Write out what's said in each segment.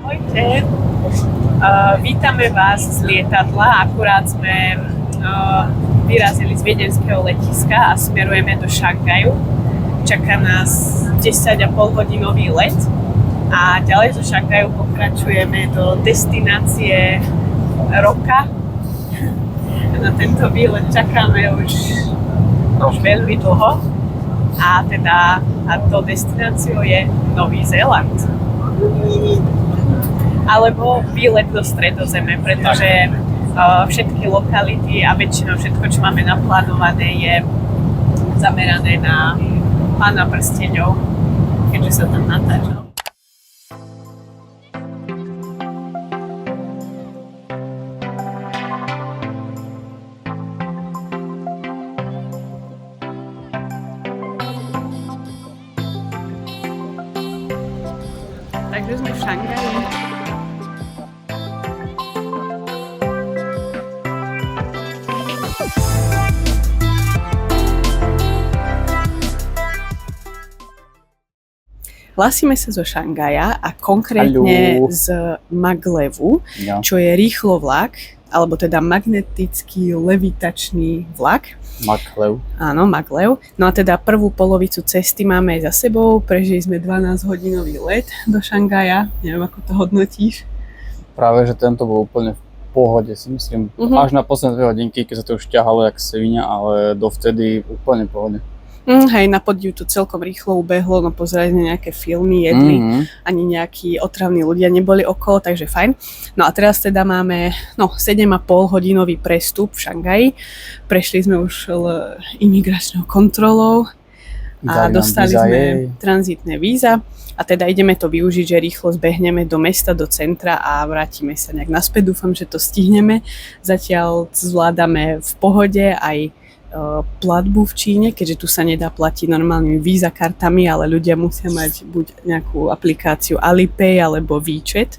Ahojte, vítame vás z lietadla. Akurát sme vyrazili z viedenského letiska a smerujeme do Šangaju. Čaká nás 10,5 hodinový let a ďalej zo Šangaju pokračujeme do destinácie roka. Na tento výlet čakáme už veľmi dlho a to destináciou je Nový Zéland. Alebo výlet do Stredozeme, pretože všetky lokality a väčšinou všetko, čo máme naplánované, je zamerané na Pána prsteňov, keďže sa tam natáčal. Takže sme v Šangaji. Hlasíme sa zo Šangaja a konkrétne z Maglevu, čo je rýchlo vlak, alebo teda magnetický levitačný vlak. Maglev. Áno, Maglev. No a teda prvú polovicu cesty máme aj za sebou. Prežili sme 12-hodinový let do Šangaja. Neviem, ako to hodnotíš. Práve, že tento bol úplne v pohode, si myslím. Až na posledné 2 hodinky, keď sa to už ťahalo jak svinia, ale dovtedy úplne v pohode. Hej, na podiu to celkom rýchlo ubehlo, no pozerali sme nejaké filmy, jedli, ani nejakí otravní ľudia neboli okolo, takže fajn. No a teraz teda máme 7,5 hodinový prestup v Šangaji. Prešli sme už imigračnou kontrolou a dostali sme tranzitné víza. A teda ideme to využiť, že rýchlo zbehneme do mesta, do centra a vrátime sa nejak naspäť. Dúfam, že to stihneme. Zatiaľ zvládame v pohode aj platbu v Číne, keďže tu sa nedá platiť normálnymi Visa kartami, ale ľudia musia mať buď nejakú aplikáciu Alipay alebo WeChat.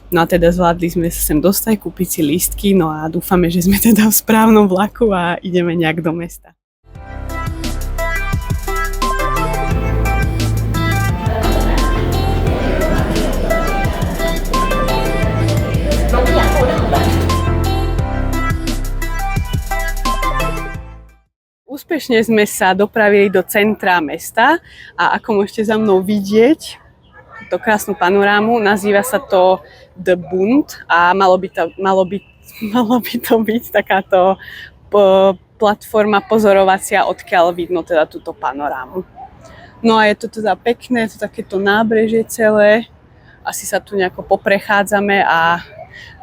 No a teda zvládli sme sa sem dostať, kúpiť si lístky, no a dúfame, že sme teda v správnom vlaku a ideme nejak do mesta. Úspešne sme sa dopravili do centra mesta a ako môžete za mnou vidieť tú krásnu panorámu, nazýva sa to The Bund a malo by to byť takáto platforma pozorovacia, odkiaľ vidno teda túto panorámu. No a je to teda pekné, to takéto nábrežie celé, asi sa tu nejako poprechádzame a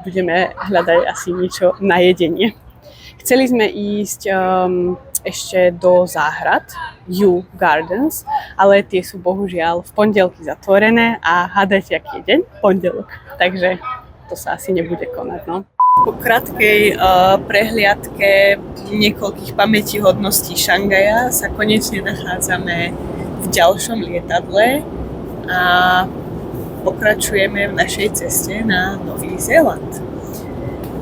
budeme hľadať asi niečo na jedenie. Chceli sme ísť ešte do záhrad, Kew Gardens, ale tie sú bohužiaľ v pondelky zatvorené a hádajte, aký je deň? Pondelok. Takže to sa asi nebude konať, no. Po krátkej prehliadke niekoľkých pamätihodností Šangaja sa konečne nachádzame v ďalšom lietadle a pokračujeme v našej ceste na Nový Zéland.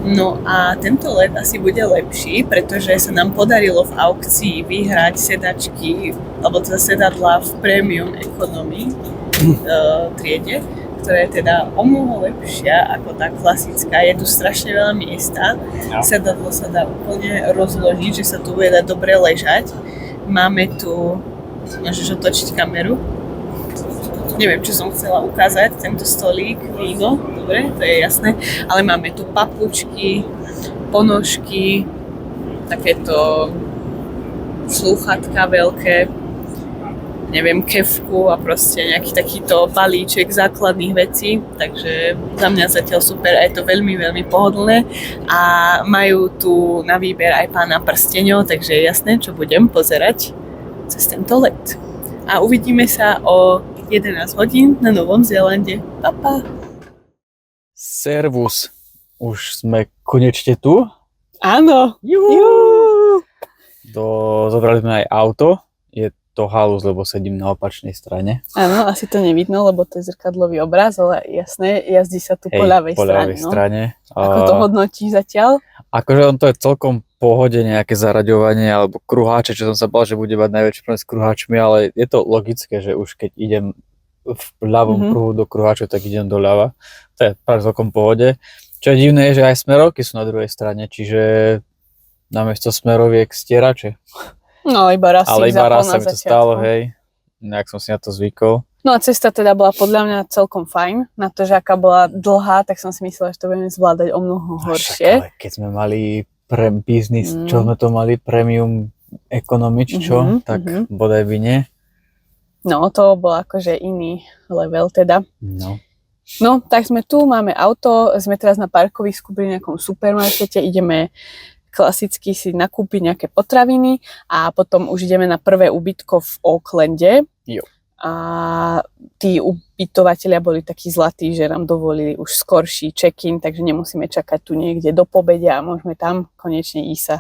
No a tento let asi bude lepší, pretože sa nám podarilo v aukcii vyhrať sedačky, alebo teda sedadlá v Premium Economy triede, ktorá je teda o mnoho lepšia ako tá klasická. Je tu strašne veľa miesta, sedadlo sa dá úplne rozložiť, že sa tu bude dať dobre ležať. Máme tu, môžeš otočiť kameru, neviem, čo som chcela ukázať, tento stolík, víno, dobre, to je jasné, ale máme tu papučky, ponožky, takéto slúchatka veľké, neviem, kefku a proste nejaký takýto balíček základných vecí, takže za mňa zatiaľ super a je to veľmi, veľmi pohodlné a majú tu na výber aj Pána prsteňov, takže je jasné, čo budem pozerať cez tento let. A uvidíme sa o 11 hodín na Novom Zélande. Pa, pa. Servus. Už sme konečne tu. Áno. Juhu. Zobrali sme aj auto. Je to halus, lebo sedím na opačnej strane. Áno, asi to nevidno, lebo to je zrkadlový obraz, ale jasné, jazdí sa tu po ľavej strane. Ako to hodnotíš zatiaľ? Akože on to je celkom pohode, nejaké zaraďovanie alebo kruháče, čo som sa bál, že bude mať najväčší problém s kruháčmi, ale je to logické, že už keď idem v ľavom pruhu do kruhaču, tak idem doľava. To je práve celkom v pohode. Čo je divné, je, že aj smerovky sú na druhej strane, čiže namiesto smeroviek stierače. No, iba raz ale si iba raz zapol sa na mi to začiatku. stalo, hej. Nejak som si na to zvykol. No a cesta teda bola podľa mňa celkom fajn. Na to, že aká bola dlhá, tak som si myslela, že to budeme zvládať o mnoho horšie. Ale keď sme mali pre biznis, čo sme to mali, premium economy, čo? Tak bodaj by nie. No, to bol akože iný level teda. No, tak sme tu, máme auto, sme teraz na parkovisku pri nejakom supermarkete, ideme klasicky si nakúpiť nejaké potraviny a potom už ideme na prvé ubytko v Aucklande. Jo. A tí ubytovatelia boli takí zlatí, že nám dovolili už skorší check-in, takže nemusíme čakať tu niekde do pobedia a môžeme tam konečne ísť sa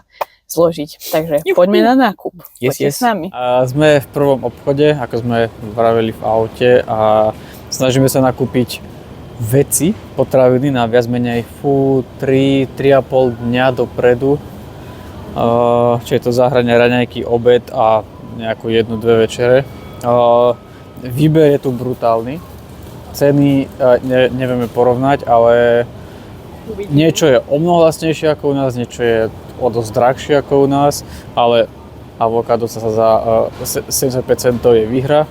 zložiť. Takže poďme na nákup. Poďte s nami. A sme v prvom obchode, ako sme vraveli v aute a snažíme sa nakúpiť veci, potraviny na viac menej 3,5 dňa dopredu. Čiže to zahrania raňajky, obed a nejakú 1-2 večere. Výber je tu brutálny. Ceny nevieme porovnať, ale niečo je o mnoho lacnejšie ako u nás, niečo je o dosť drahšie ako u nás, ale avokádo sa za 75 centov je výhra.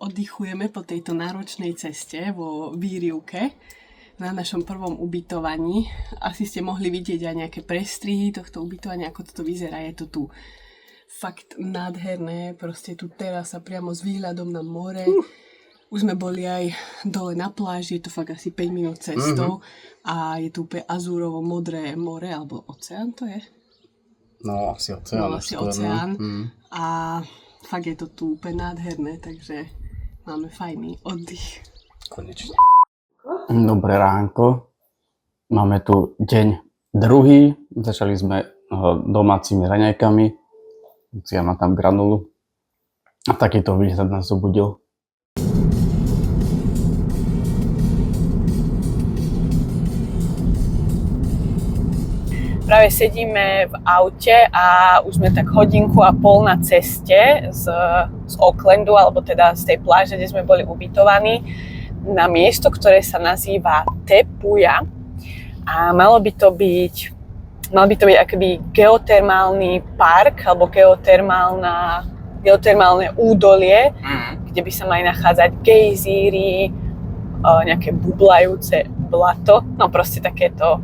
Oddychujeme po tejto náročnej ceste vo výrivke na našom prvom ubytovaní. Asi ste mohli vidieť aj nejaké prestrihy tohto ubytovania, ako toto vyzerá. Je to tu fakt nádherné, proste tu terasa priamo s výhľadom na more. Už sme boli aj dole na pláži, je to fakt asi 5 minút cestou a je tu úplne azúrovo modré more, alebo oceán to je? No, asi oceán. No, asi oceán. A fakt je to tu úplne nádherné, takže máme fajný oddych. Konečne. Dobré ránko. Máme tu deň druhý. Začali sme domácimi raňajkami. Lucia má tam granulu. A takýto výhľad nás zobudil. Práve sedíme v aute a už sme tak 1,5 hodiny na ceste z Aucklandu, alebo teda z tej pláže, kde sme boli ubytovaní, na miesto, ktoré sa nazýva Te Puia. A malo by to byť akoby geotermálny park, alebo geotermálne údolie, kde by sa mali nachádzať gejzíry, nejaké bublajúce blato, no proste takéto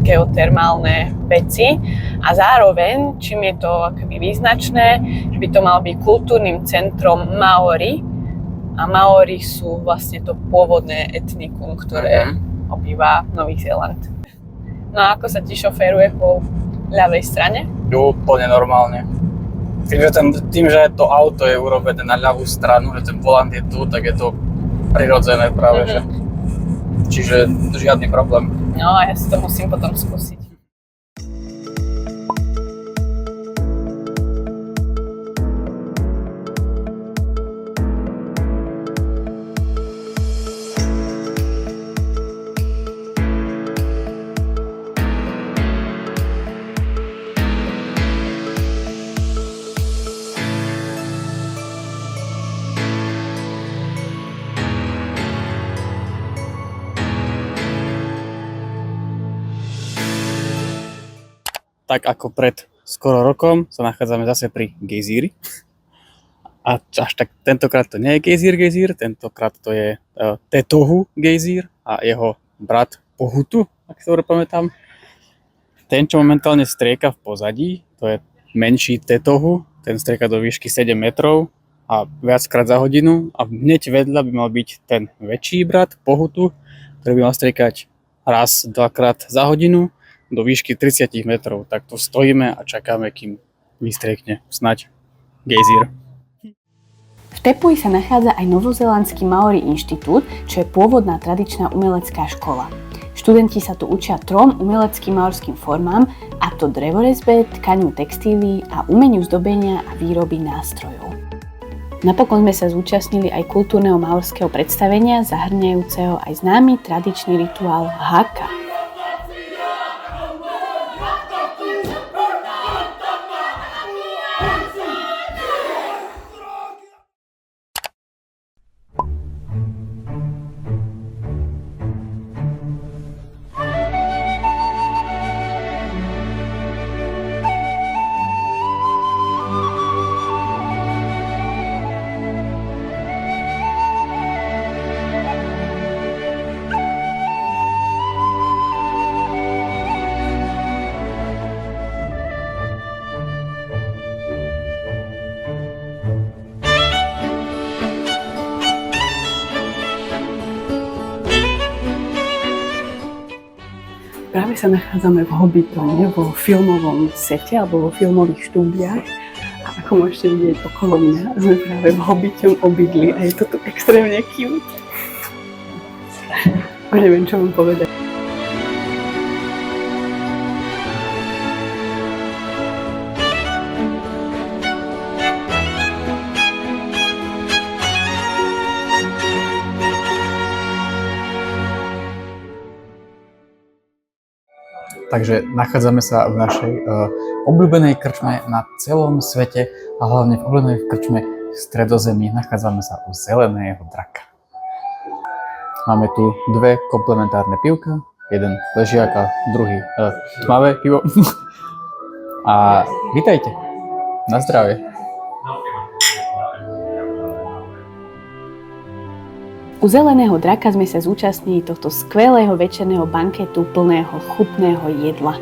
geotermálne veci a zároveň, čím je to akoby význačné, že by to malo byť kultúrnym centrom Maori a Maori sú vlastne to pôvodné etnikum, ktoré obýva Nový Zéland. No a ako sa ti šoféruje po ľavej strane? Úplne normálne. Tým, že to auto je urobené na ľavú stranu, že ten volant je tu, tak je to prirodzené práve, že. Čiže žiadny problém. No a ja si to musím potom skúsiť. Tak ako pred skoro rokom sa nachádzame zase pri gejzíri. A až tak tentokrát to nie je gejzír, tentokrát to je Te Tohu gejzír a jeho brat Pohutu, ak si dobre pamätám. Ten, čo momentálne strieka v pozadí, to je menší Te Tohu, ten strieka do výšky 7 metrov a viackrát za hodinu. A hneď vedľa by mal byť ten väčší brat Pohutu, ktorý by mal striekať raz, dvakrát za hodinu do výšky 30 metrov. Tak to stojíme a čakáme, kým vystriekne snať gejzír. V Tepui sa nachádza aj Novozélandský Maori inštitút, čo je pôvodná tradičná umelecká škola. Študenti sa tu učia 3 umeleckým maorským formám, a to drevorezbe, tkaniu textílií a umeniu zdobenia a výroby nástrojov. Napokon sme sa zúčastnili aj kultúrneho maorského predstavenia, zahŕňajúceho aj známy tradičný rituál haka. Práve sa nachádzame v Hobbitone, vo filmovom sete alebo vo filmových štúdiách. A ako môžete vidieť okolo mňa, sme práve v Hobbitom obydli a je to tu extrémne cute. A neviem, čo vám povedať. Takže nachádzame sa v našej obľúbenej krčme na celom svete a hlavne v obľúbenej krčme v Stredozemí. Nachádzame sa u Zeleného draka. Máme tu 2 komplementárne pivka, jeden ležiak a druhý tmavé pivo. A vítajte, na zdravie. U Zeleného draka sme sa zúčastnili tohto skvelého večerného banketu plného chutného jedla.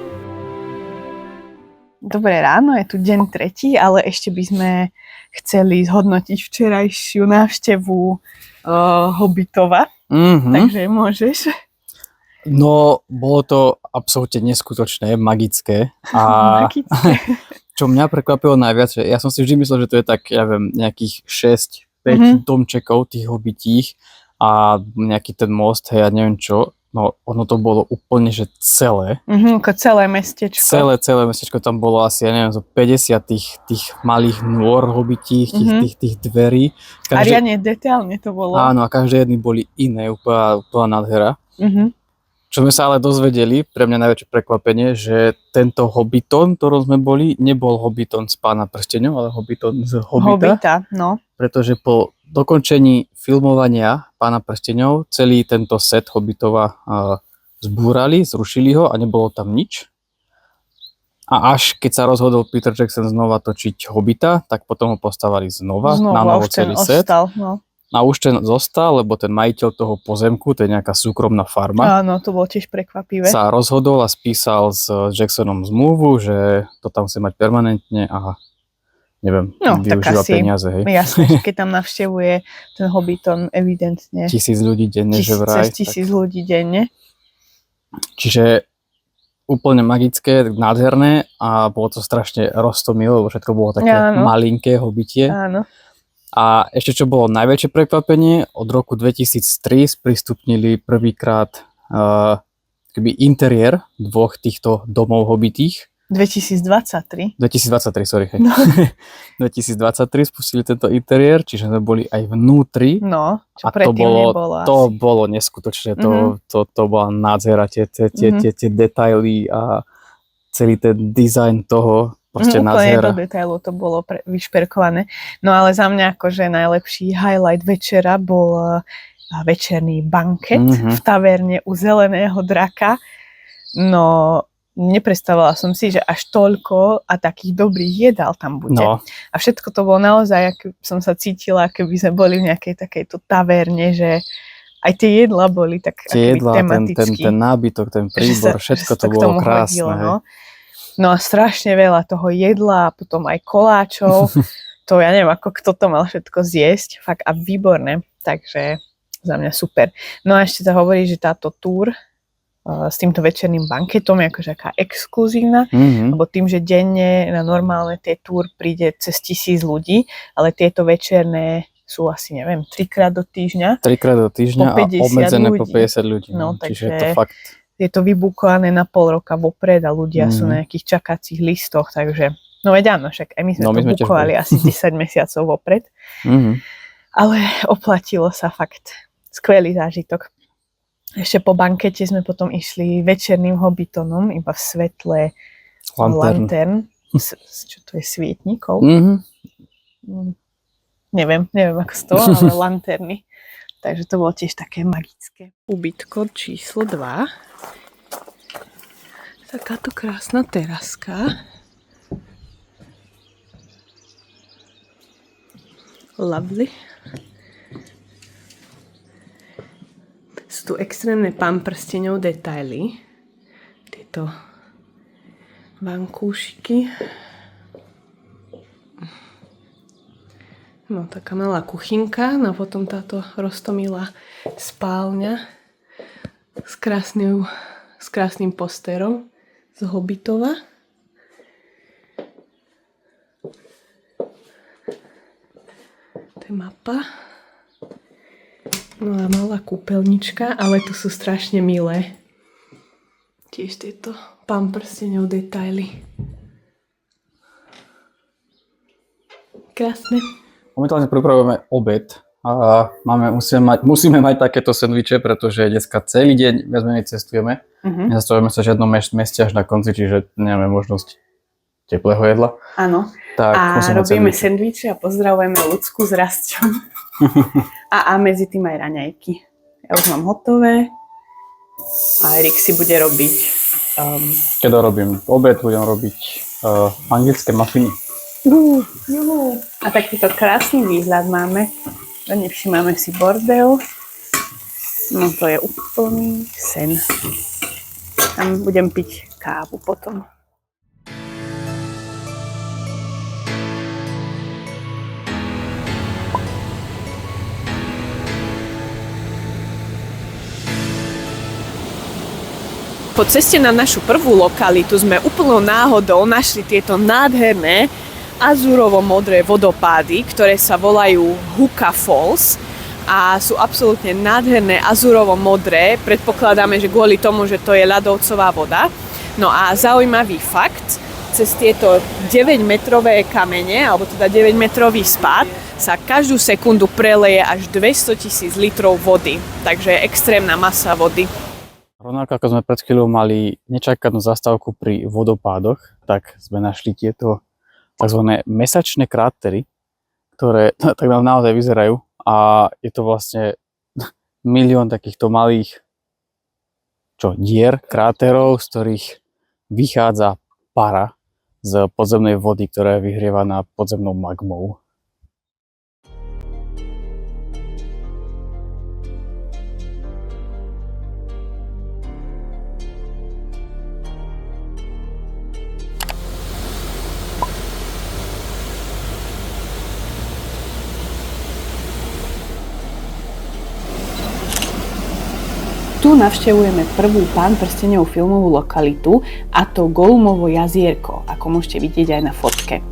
Dobré ráno, je tu deň 3, ale ešte by sme chceli zhodnotiť včerajšiu návštevu Hobbitova. Takže môžeš. No, bolo to absolútne neskutočné, magické. A čo mňa prekvapilo najviac, že ja som si vždy myslel, že to je tak, ja viem, nejakých 6-5 domčekov tých hobitích a nejaký ten most, hej, ja neviem čo. No, ono to bolo úplne, že celé. Ako celé mestečko. Celé mestečko, tam bolo asi, ja neviem, 50 tých malých nôr hobitích, tých dverí. A riadne detailne to bolo. Áno, a každé jedny boli iné, úplná nádhera. Čo sme sa ale dozvedeli, pre mňa najväčšie prekvapenie, že tento Hobbiton, ktorom sme boli, nebol Hobbiton z Pána prsteňov, ale Hobbiton z Hobbita. No. Pretože po dokončení filmovania Pána prsteňov celý tento set Hobbitova zbúrali, zrušili ho a nebolo tam nič. A až keď sa rozhodol Peter Jackson znova točiť Hobbita, tak potom ho postavali znova na novo celý set. A už ten zostal, lebo ten majiteľ toho pozemku, to je nejaká súkromná farma. Áno, to bolo tiež prekvapivé. Sa rozhodol a spísal s Jacksonom zmluvu, že to tam chce mať permanentne a neviem, využíva peniaze. Hej. Jasne, keď tam navštevuje ten Hobbiton evidentne. 1000 ľudí denne, že vraj. Cez 1000 ľudí denne. Čiže úplne magické, nádherné a bolo to strašne roztomilé, lebo všetko bolo také malinké hobitie. Áno. A ešte čo bolo najväčšie prekvapenie, od roku 2003 sprístupnili prvýkrát interiér 2 týchto domov hobitých. 2023, sorry. No. 2023 spustili tento interiér, čiže sme boli aj vnútri. No, čo a predtým nebolo to bolo neskutočné, to bola nádhera, tie detaily a celý ten dizajn toho. Úplne do detailu to bolo vyšperkované. No ale za mňa akože najlepší highlight večera bol večerný banket v taverne u Zeleného draka. No, nepredstavovala som si, že až toľko a takých dobrých jedál tam bude. No. A všetko to bolo naozaj, ako som sa cítila, keby sme boli v nejakej takejto taverne, že aj tie jedlá boli tak tematicky. Ten nábytok, ten príbor, všetko to bolo krásne. Hodilo, no a strašne veľa toho jedla a potom aj koláčov. To ja neviem, ako kto to mal všetko zjesť. Fakt a výborné. Takže za mňa super. No a ešte sa hovorí, že táto túr s týmto večerným banketom je akože aká exkluzívna, lebo tým, že denne na normálne tie túr príde cez 1000 ľudí, ale tieto večerné sú asi, neviem, 3-krát do týždňa. 3-krát do týždňa a obmedzené ľudí. po 50 ľudí. No, čiže takže je to fakt. je to vybukované na pol roka vopred a ľudia sú na nejakých čakacích listoch, takže no veď áno, však aj my sme to bukovali asi 10 mesiacov vopred. Ale oplatilo sa fakt. Skvelý zážitok. Ešte po bankete sme potom išli večerným hobitonom, iba v svetle lantern. Čo to je, svietnikov? Neviem ako z toho, ale lanterny. Takže to bolo tiež také magické. Ubytko číslo 2. Takáto krásna teraska. Lovely. Sú tu extrémne pán prsteňov detaily. Tieto vankúšiky. No, taká malá kuchynka, no potom táto roztomilá spálňa s krásnym posterom z Hobitova. To je mapa. No a malá kúpeľnička, ale tu sú strašne milé. Tiež tieto pán prsteňov detaily. Krásne. Momentálne pripravujeme obed a musíme mať takéto sendviče, pretože dneska celý deň viac menej cestujeme. Nezastavujeme sa v žiadnom meste až na konci, čiže nemáme možnosť teplého jedla. Áno. Tak, a robíme sendviče a pozdravujeme Ľudsku s Rasťom. a medzi tým aj raňajky. Ja už mám hotové a Erik si bude robiť... Keď robím obed, budem robiť anglické mafiny. A takýto krásny výhľad máme. Nevšimáme si bordel. No to je úplný sen. Tam budem piť kávu potom. Po ceste na našu prvú lokalitu sme úplnou náhodou našli tieto nádherné azurovo-modré vodopády, ktoré sa volajú Hooka Falls a sú absolútne nádherné azurovo-modré. Predpokladáme, že kvôli tomu, že to je ľadovcová voda. No a zaujímavý fakt, cez tieto 9-metrové kamene, alebo teda 9-metrový spád, sa každú sekundu preleje až 200 000 litrov vody. Takže je extrémna masa vody. Rovnako ako sme pred chvíľou mali nečakanú zastávku pri vodopádoch, tak sme našli tieto tzv. Mesačné krátery, ktoré tak naozaj vyzerajú a je to vlastne milión takýchto malých dier, kráterov, z ktorých vychádza para z podzemnej vody, ktorá je vyhrievaná podzemnou magmou. Tu navštevujeme prvú Pán prsteňov filmovú lokalitu, a to Gollumovo jazierko, ako môžete vidieť aj na fotke.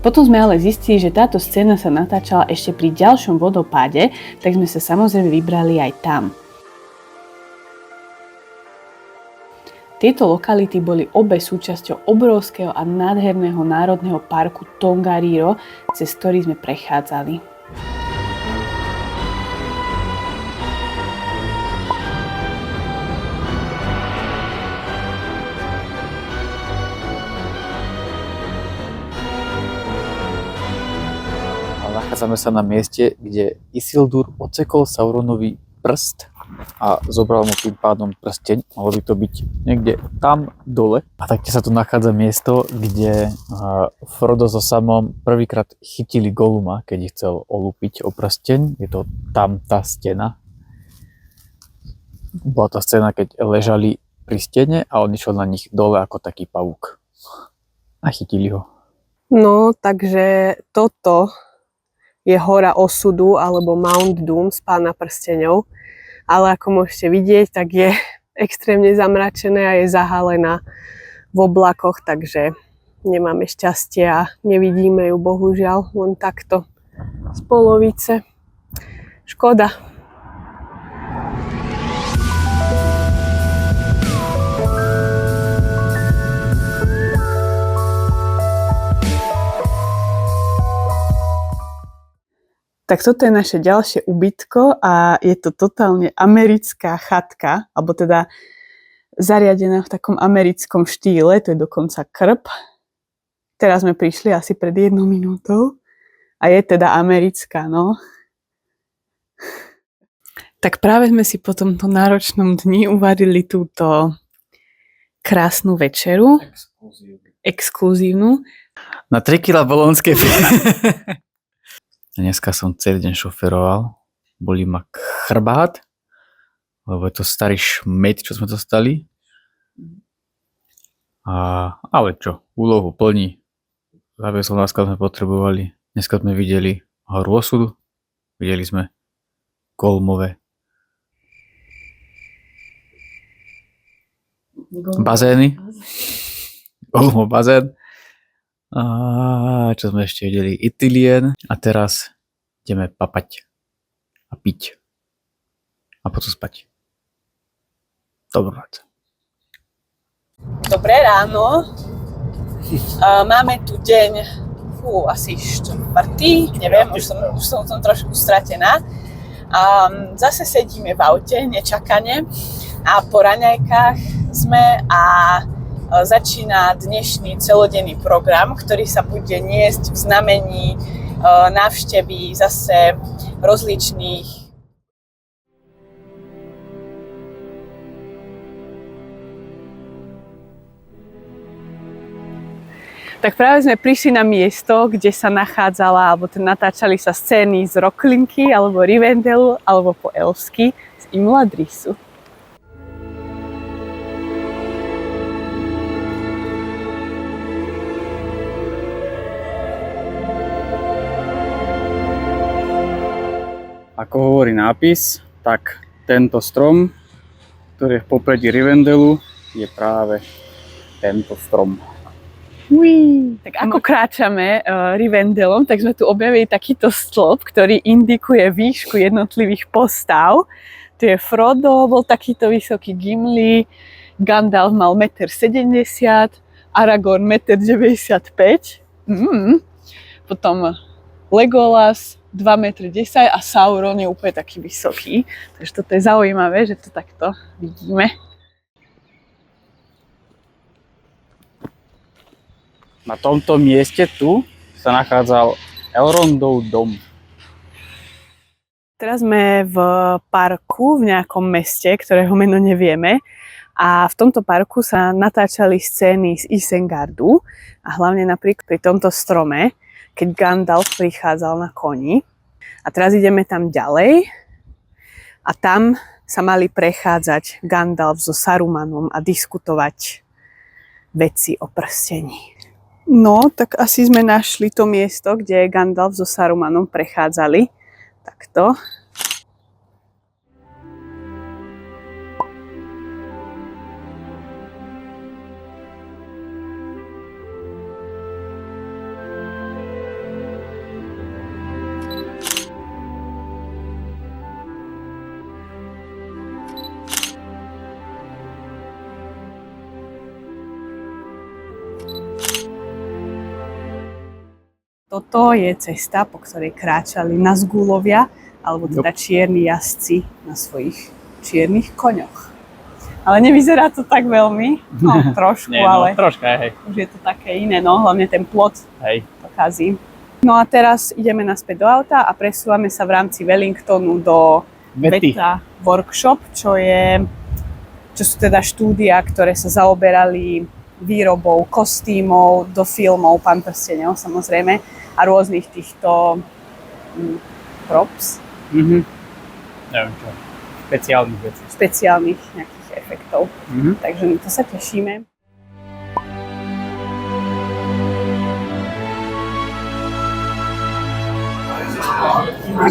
Potom sme ale zistili, že táto scéna sa natáčala ešte pri ďalšom vodopáde, tak sme sa samozrejme vybrali aj tam. Tieto lokality boli obe súčasťou obrovského a nádherného národného parku Tongariro, cez ktorý sme prechádzali. Nachádzame sa na mieste, kde Isildur odsekol Sauronovi prst a zobral mu tým pádom prsteň. Malo by to byť niekde tam dole. A taktiež sa tu nachádza miesto, kde Frodo so Samom prvýkrát chytili Golluma, keď ich chcel olúpiť o prsteň. Je to tam tá stena. Bola to scéna, keď ležali pri stene a on išiel na nich dole ako taký pavúk. A chytili ho. No, takže toto je hora osudu alebo Mount Doom z Pána prsteňov. Ale ako môžete vidieť, tak je extrémne zamračené a je zahalená v oblakoch, takže nemáme šťastie a nevidíme ju bohužiaľ len takto z polovice. Škoda. Tak toto je naše ďalšie ubytko a je to totálne americká chatka, alebo teda zariadená v takom americkom štýle, to je dokonca krb. Teraz sme prišli asi pred 1 minútou a je teda americká, no. Tak práve sme si po tomto náročnom dni uvarili túto krásnu večeru. Exkluzívnu. Na 3 kg bolonskej. Dneska som celý deň šoferoval. Bolí ma chrbát, lebo je to starý šmet, čo sme dostali. Ale čo, úlohu plní. Zaviesol nás, keď sme potrebovali. Dneska sme videli horu osudu. Videli sme Golmové bazény. Golmov bazén. A čo sme ešte videli? Itilien. A teraz ideme papať a piť. A potom spať. Dobrú noc. Dobré ráno. Máme tu deň asi 4. Neviem, už som trošku stratená. Zase sedíme v aute, nečakane. A po raňajkách sme a začína dnešný celodenný program, ktorý sa bude niesť v znamení návštevy zase rozličných Tak práve sme prišli na miesto, kde sa nachádzala, alebo natáčali sa scény z Rocklinky, alebo Rivendelu, alebo po elfsky z Imladrisu. Ako hovorí nápis, tak tento strom, ktorý je v popredí Rivendelu, je práve tento strom. Tak ako kráčame Rivendelom, tak sme tu objavili takýto stĺp, ktorý indikuje výšku jednotlivých postav. Tu je Frodo, bol takýto vysoký, Gimli, Gandalf mal 1,70 m, Aragorn 1,95 m, potom Legolas 2,10 m a Sauron je úplne taký vysoký. Takže toto je zaujímavé, že to takto vidíme. Na tomto mieste tu sa nachádzal Elrondov dom. Teraz sme v parku v nejakom meste, ktorého meno nevieme. A v tomto parku sa natáčali scény z Isengardu a hlavne napríklad pri tomto strome, keď Gandalf prichádzal na koni. A teraz ideme tam ďalej a tam sa mali prechádzať Gandalf so Sarumanom a diskutovať veci o prstení. No, tak asi sme našli to miesto, kde Gandalf so Sarumanom prechádzali. Takto. Toto je cesta, po ktorej kráčali Nazgûlovia, alebo teda čierni jazdci na svojich čiernych koňoch. Ale nevyzerá to tak veľmi, no trošku, Nie, ale troška, hej. už je to také iné, no hlavne ten plot to kazí. No a teraz ideme naspäť do auta a presúvame sa v rámci Wellingtonu do Beta Workshop, čo sú teda štúdia, ktoré sa zaoberali výrobou kostýmov do filmov Pán prsteňov, samozrejme, a rôznych týchto props. Neviem čo, špeciálnych vecí. Špeciálnych nejakých efektov. Takže my to sa tešíme.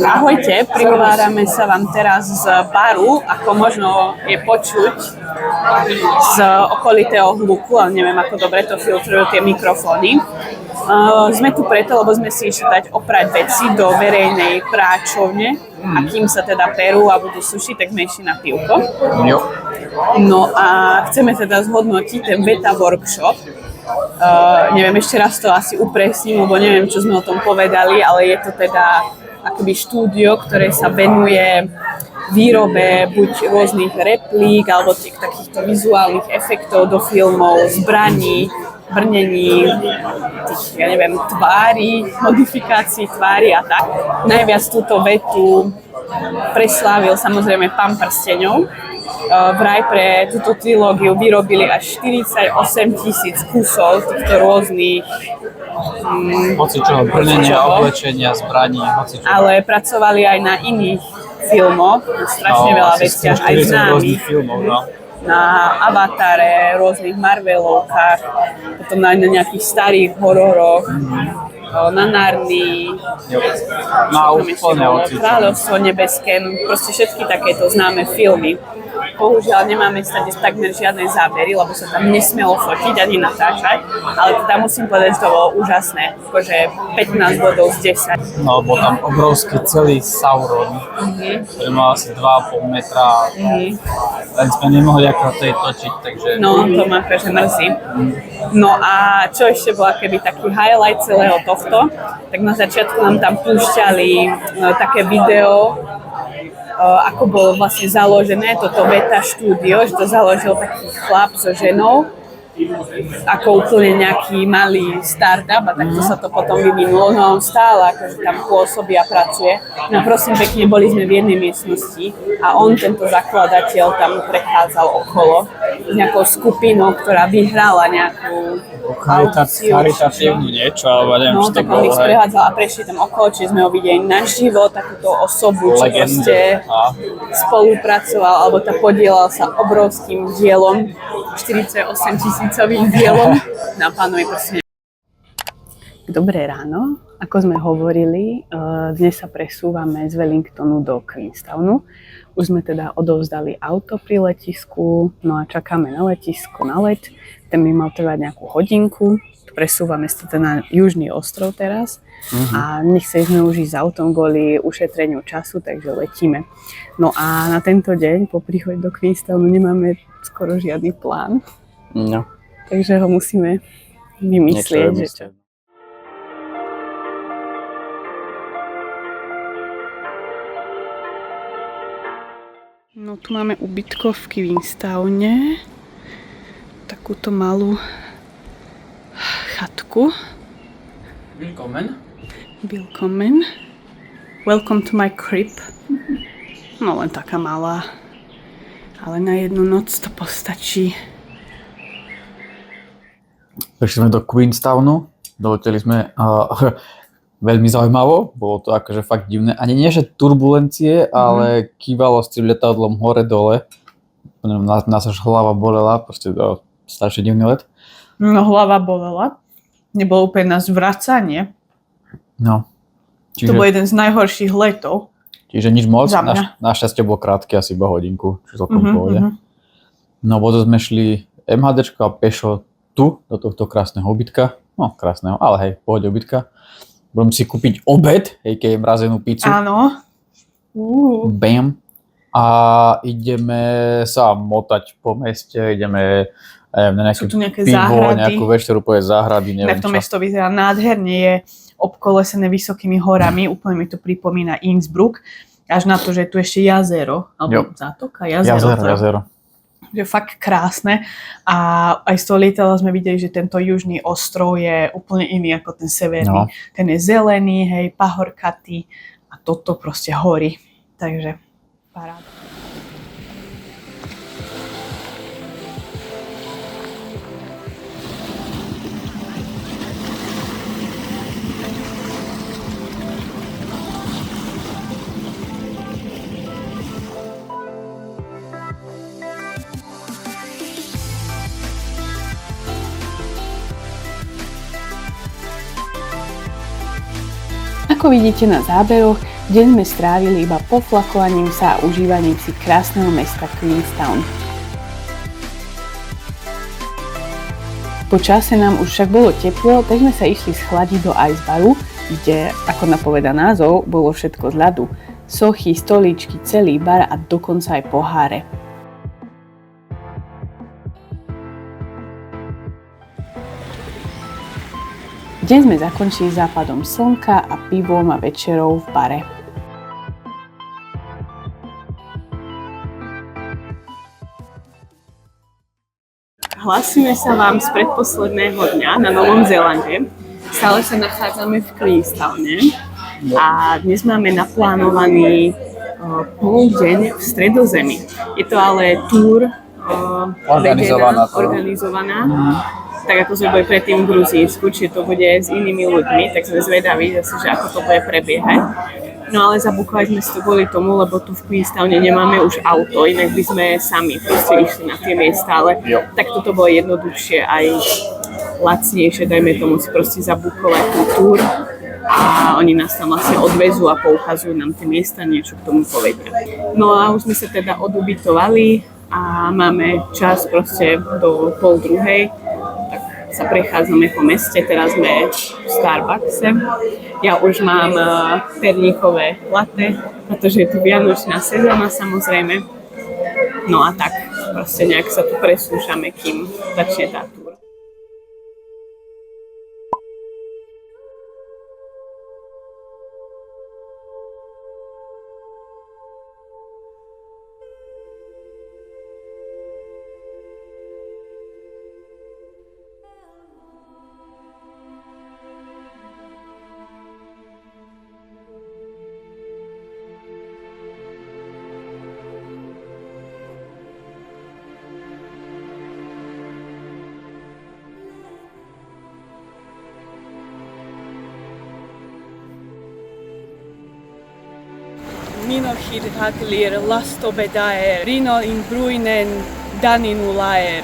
Ahojte, prihovárame sa vám teraz z baru, ako možno je počuť z okolitého hluku, ale neviem, ako dobre to filtrujú tie mikrofóny. Sme tu preto, lebo sme si išli dať oprať veci do verejnej práčovne a kým sa teda perú a budú sušiť, tak sme išli na pivko. Jo. No a chceme teda zhodnotiť ten beta workshop. Neviem, ešte raz to asi upresním, lebo neviem, čo sme o tom povedali, ale je to teda akoby štúdio, ktoré sa venuje výrobe buď rôznych replík alebo takýchto vizuálnych efektov do filmov, zbraní, brnení, tých, ja neviem, tvári, modifikácií tvári a tak. Najviac túto vetu preslávil samozrejme Pán prsteňov. Vraj pre túto trilógiu vyrobili až 48 000 kusov týchto rôznych Hocičoho, brnenia, oblečenia, zbraní, hocičoho. Ale pracovali aj na iných filmoch, strašne veľa veciach, aj známych. Filmov, no. Na Avatare, rôznych Marvelovkách, potom na nejakých starých hororoch, na Narnii, Na úplne hocičo. Kráľovstvo nebeské, proste všetky takéto známe filmy. Bohužiaľ nemáme stade takmer žiadne zábery, lebo sa tam nesmielo fotiť ani natáčať, ale teda musím povedať, že to bolo úžasné, akože 15 bodov z 10. No, bol tam obrovský celý Sauron, ktorý mal asi 2,5 metra, len sme nemohli akorát tej točiť, takže... No, to ma akože mrzí. No a čo ešte bola keby taký highlight celého tohto, tak na začiatku nám tam púšťali také video, ako bolo vlastne založené toto beta štúdio, že to založil taký chlap so ženou, ako úplne nejaký malý startup a takto sa to potom vyvinulo, no on stále akože tam pôsobí a pracuje. No prosím pekne, boli sme v jednej miestnosti a on, tento zakladateľ, tam prechádzal okolo s nejakou skupinou, ktorá vyhrala nejakú charitatívnu niečo, alebo neviem, no, čo to tak on bolo. ich sprevádzal a prešli tam okolo, čiže sme ho videli naživo, takúto osobu, čo proste spolupracoval, alebo podielal sa obrovským dielom, 48 000 dielom na Pánovi prsteňovi. Dobré ráno, ako sme hovorili, dnes sa presúvame z Wellingtonu do Queenstownu. Už sme teda odovzdali auto pri letisku, no a čakáme na letisku, na let. Ten by mal trvať nejakú hodinku. Presúvame sa teda na južný ostrov teraz a nechceli sme už ísť s autom kvôli ušetreniu času, takže letíme. No a na tento deň po príchode do Queenstownu nemáme skoro žiadny plán. No. Takže ho musíme vymyslieť. No tu máme ubytko v Queenstowne. Takúto malú chatku. Willkommen. Willkommen. Welcome to my crib. No len taká malá. Ale na jednu noc to postačí. Prišli sme do Queenstownu. Doleteli sme veľmi zaujímavo. Bolo to akože fakt divné. Ani nie, že turbulencie, ale kývalo s tým letadlom hore-dole. Nás až hlava bolela. Proste strašne divný let. No hlava bolela. Nebolo úplne na zvracanie. No. To bol jeden z najhorších letov. Čiže nič moc. Za mňa. Našťastie bolo krátke, asi iba hodinku. Čiže celkom v pohode. No potom sme šli MHDčko a pešo tu, do tohto krásneho ubytka. No krásneho, ale hej, v pohode ubytka. Budem si kúpiť obed, keď mrazenú pizzu. Áno. Bam. A ideme sa motať po meste, ideme na nejaké Sú tu nejaké pivo, záhrady. nejakú večeru, záhrady, neviem Tak to čo. mesto vyzerá nádherne, je obkolesené vysokými horami, úplne mi to pripomína Innsbruck, až na to, že je tu ešte jazero, alebo zátoka, Jazero. Že fakt krásne a aj z toho lietadla sme videli, že tento južný ostrov je úplne iný ako ten severný. No. Ten je zelený, hej, pahorkatý a toto proste horí, takže paráda. Ako vidíte na záberoch, deň sme strávili iba poflakovaním sa a užívaním si krásneho mesta Queenstown. Po čase nám už však bolo teplo, tak sme sa išli schladiť do icebaru, kde, ako napovedá názov, bolo všetko z ľadu. Sochy, stoličky, celý bar a dokonca aj poháre. Deň sme zakončili západom slnka a pivom a večerou v bare. Hlasíme sa vám z predposledného dňa na Novom Zélande. Stále sa nachádzame v Queenstowne a dnes máme naplánovaný pol deň v Stredozemi. Je to ale túr organizovaná. Tak ako sme boli predtým v Gruzínsku, či to bude s inými ľuďmi, tak sme zvedaví zase, že ako to bude prebiehať. No ale zabukovali sme si to kvôli tomu, lebo tu v Queenstowne nemáme už auto, inak by sme sami proste išli na tie miesta, ale tak toto bolo jednoduchšie aj lacnejšie, dajme tomu si proste zabukovať tú túr a oni nás tam vlastne odvezú a poukazujú nám tie miesta, niečo k tomu povedia. No a už sme sa teda odubytovali a máme čas proste do 1:30, tak sa prechádzame po meste, teraz sme v Starbuckse. Ja už mám perníkové latte, pretože je tu vianočná sezóna samozrejme. No a tak proste nejak sa tu presúšame, kým začne tá túra. Minohir haglir lastobedaer, rino in bruinen daninulaer.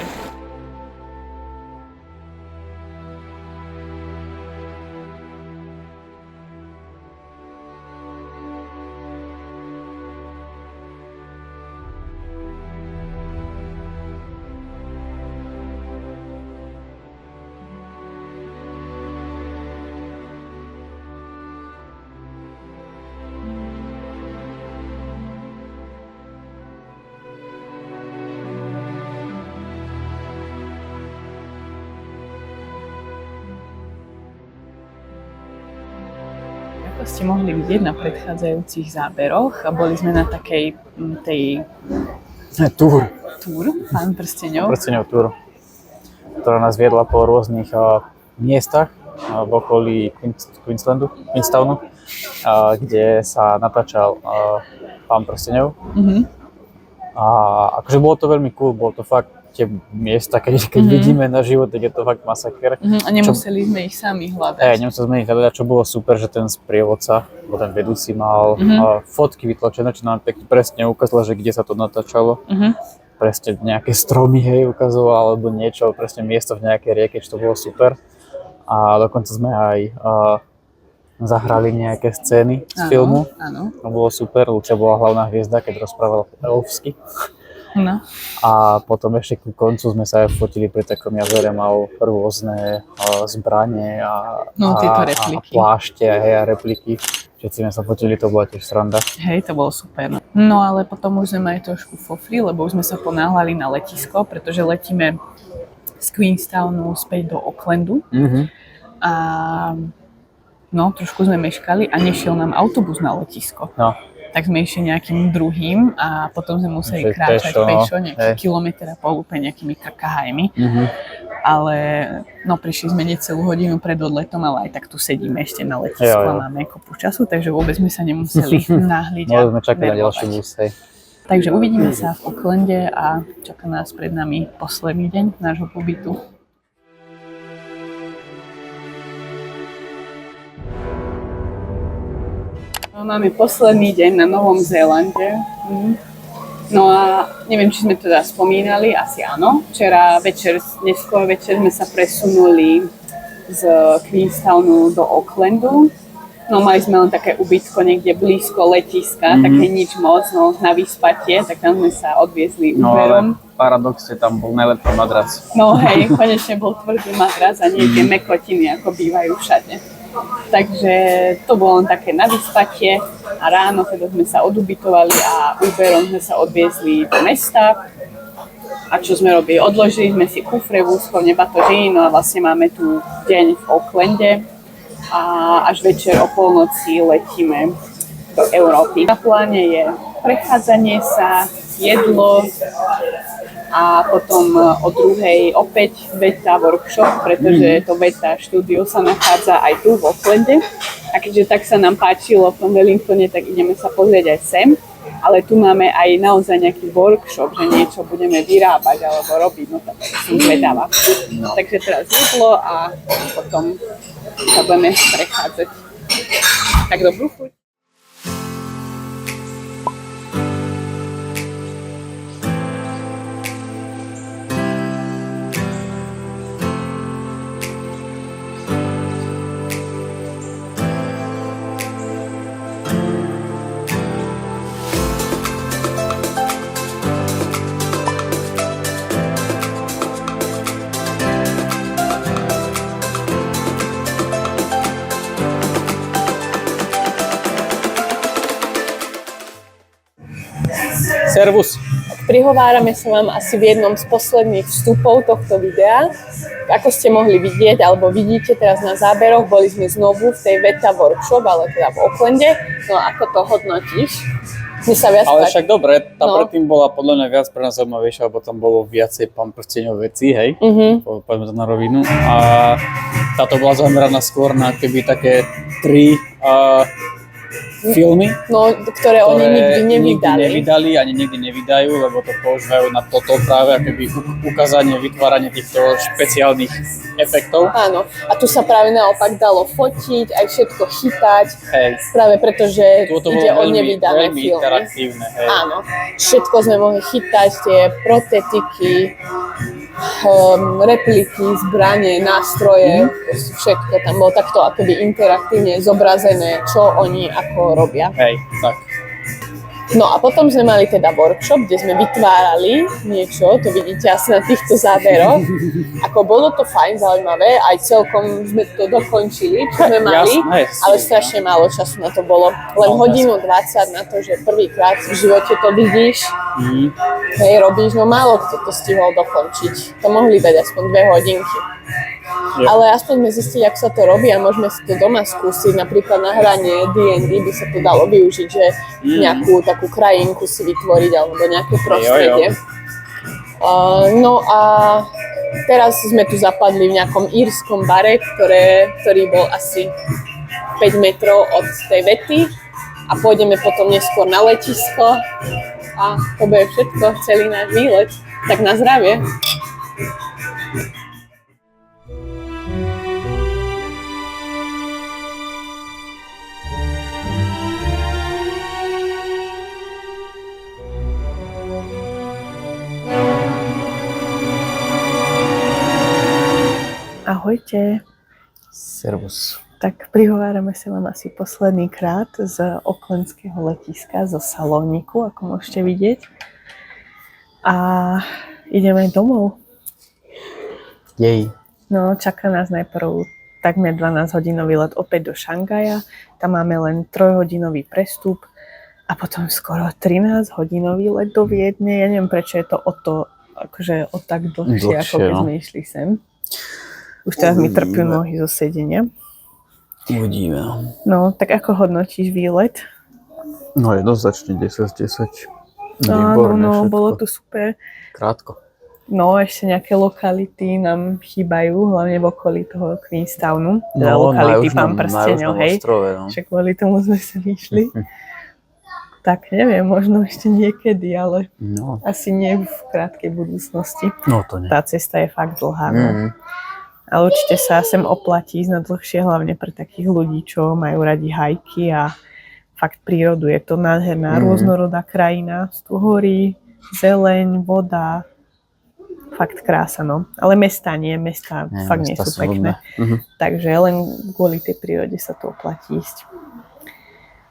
Ako ste mohli vidieť na predchádzajúcich záberoch, boli sme na takej tej Túr, Pán prsteňov. prsteňov túr, ktorá nás viedla po rôznych miestach v okolí Queenstownu, kde sa natáčal Pán prsteňov. A akože bolo to veľmi cool, bolo to fakt tie miesta, keď vidíme na život, tak je to fakt masaker. A nemuseli sme ich sami hľadať. Nemuseli sme ich hľadať, čo bolo super, že ten sprievodca, ten vedúci mal fotky vytlačené, čo nám pekne presne ukázalo, že kde sa to natáčalo. Presne nejaké stromy, hej, ukazoval, alebo niečo, presne miesto v nejakej rieke, čo to bolo super. A dokonca sme aj zahrali nejaké scény z filmu. Áno. To bolo super, Lucia bola hlavná hviezda, keď rozprávala elfsky. No. A potom ešte ku koncu sme sa aj fotili pri takom jazere, mal rôzne zbrane a plášte a repliky. Všetci sme sa fotili, to bola tiež sranda. Hej, to bolo super. No ale potom už sme aj trošku fofli, lebo už sme sa ponáhľali na letisko, pretože letíme z Queenstownu späť do Aucklandu. A no, trošku sme meškali a nešiel nám autobus na letisko. No. Tak sme išli nejakým druhým a potom sme museli kráčať pešo nejaký kilometr a pol úplne nejakými kakahajmi. Ale no, prišli sme necelú hodinu pred odletom, ale aj tak tu sedíme ešte na letisku a máme kopu času, takže vôbec sme sa nemuseli náhliť a sme čakali na ďalší bus. Takže uvidíme sa v Aucklande a čaká nás pred nami posledný deň nášho pobytu. Máme posledný deň na Novom Zélande. No a neviem, či sme to teda spomínali, asi áno. Včera neskôr večer sme sa presunuli z Queenstownu do Aucklandu. No mali sme len také ubytko niekde blízko letiska, také nič moc, no na Vyspatie, tak tam sme sa odviezli Uberom. Ale paradoxne tam bol najlepší madrac. No hej, konečne bol tvrdý madrac a nie tie mekotiny, ako bývajú všade. Takže to bolo len také na Vyspatie a ráno teda sme sa odubytovali a Uberom sme sa odviezli do mesta. A čo sme robili? Odložili sme si kufre v úschovne batožiny, no a vlastne máme tu deň v Aucklande a až večer o polnoci letíme do Európy. Na pláne je prechádzanie sa, jedlo a potom o druhej opäť VETA workshop, pretože to VETA štúdio sa nachádza aj tu v Aucklande. A keďže tak sa nám páčilo v tom Wellingtone, tak ideme sa pozrieť aj sem. Ale tu máme aj naozaj nejaký workshop, že niečo budeme vyrábať alebo robiť, no tak som zvedavá. No. Takže teraz jedlo a potom sa budeme prechádzať. Tak dobrú chuť. Servus. Prihovárame sa vám asi v jednom z posledných vstupov tohto videa. Ako ste mohli vidieť, alebo vidíte teraz na záberoch, boli sme znovu v tej VETA workshop, ale teda v Aucklande. No ako to hodnotíš? Ale však dobre, tá predtým bola podľa mňa viac pre nás zaujímavejšia, lebo tam bolo viacej pamprsteňov vecí, hej, poďme to na rovinu. A táto bola zameraná skôr na keby také 3 filmy, ktoré oni nikdy nevydali, ani nikdy nevydajú, lebo to používajú na toto práve akoby ukázanie, vytváranie týchto špeciálnych efektov. Áno, a tu sa práve naopak dalo fotiť, aj všetko chytať, práve pretože ide o nevydané veľmi filmy. Interaktívne, hej. Áno, všetko sme mohli chytať, tie protetiky, repliky, zbranie, nástroje, všetko tam bolo takto akoby interaktívne zobrazené, čo oni ako robia. Hej, tak. No a potom sme mali teda workshop, kde sme vytvárali niečo, to vidíte asi na týchto záberoch. Ako bolo to fajn, zaujímavé, aj celkom sme to dokončili, čo sme mali, ale strašne málo času na to bolo. Len hodinu 20 na to, že prvýkrát v živote to vidíš, hej, robíš, no málo kto to stihol dokončiť. To mohli dať aspoň 2 hodinky. Ale aspoň sme zistili, ako sa to robí a môžeme si to doma skúsiť. Napríklad na hranie D&D by sa to dalo využiť, že nejakú takú krajinku si vytvoriť alebo nejaké prostredie. No a teraz sme tu zapadli v nejakom írskom bare, ktorý bol asi 5 metrov od tej vety a pôjdeme potom neskôr na letisko a to bude všetko, celý náš výlet. Tak na zdravie. Ahojte. Servus. Tak prihovárame sa vám asi posledný krát z aucklandského letiska, zo Salóniku, ako môžete vidieť. A ideme domov. Jej. No, čaká nás najprv takmer 12-hodinový let opäť do Šangaja. Tam máme len 3-hodinový prestup a potom skoro 13-hodinový let do Viedne. Ja neviem, prečo je to o tak dlhšie, ako keď sme išli sem. Už teraz mi trpjú nohy zo sedenia. Uvidíme. No, tak ako hodnotíš výlet? No jednoznačne 10 z 10. Áno, no, bolo to super. Krátko. No, ešte nejaké lokality nám chýbajú, hlavne v okolí toho Queenstownu. Teda lokality pamprsteňov, hej. Však kvôli tomu sme sa vyšli. Tak neviem, možno ešte niekedy, ale asi nie v krátkej budúcnosti. No to nie. Tá cesta je fakt dlhá. No. Ale určite sa sem oplatí ísť na dlhšie, hlavne pre takých ľudí, čo majú radi hajky a fakt prírodu. Je to nádherná, rôznorodá krajina. Tu horí, zeleň, voda, fakt krása, no. Ale mestá fakt nie mestá sú sú pekné. nudné. Takže len kvôli tej prírode sa to oplatí ísť.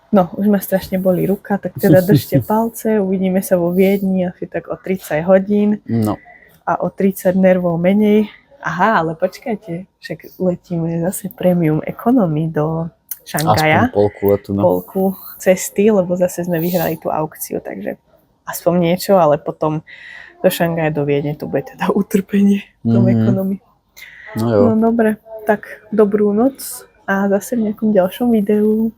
No, už ma strašne bolí ruka, tak teda držte palce, uvidíme sa vo Viedni asi tak o 30 hodín No, a o 30 nervov menej. Aha, ale počkajte, však letíme zase premium economy do Šangaja. aspoň polku letu, no. Polku cesty, lebo zase sme vyhrali tú aukciu, takže aspoň niečo, ale potom do Šangaja, do Viedne to bude teda utrpenie do economy. No jo. No dobre, tak dobrú noc a zase v nejakom ďalšom videu.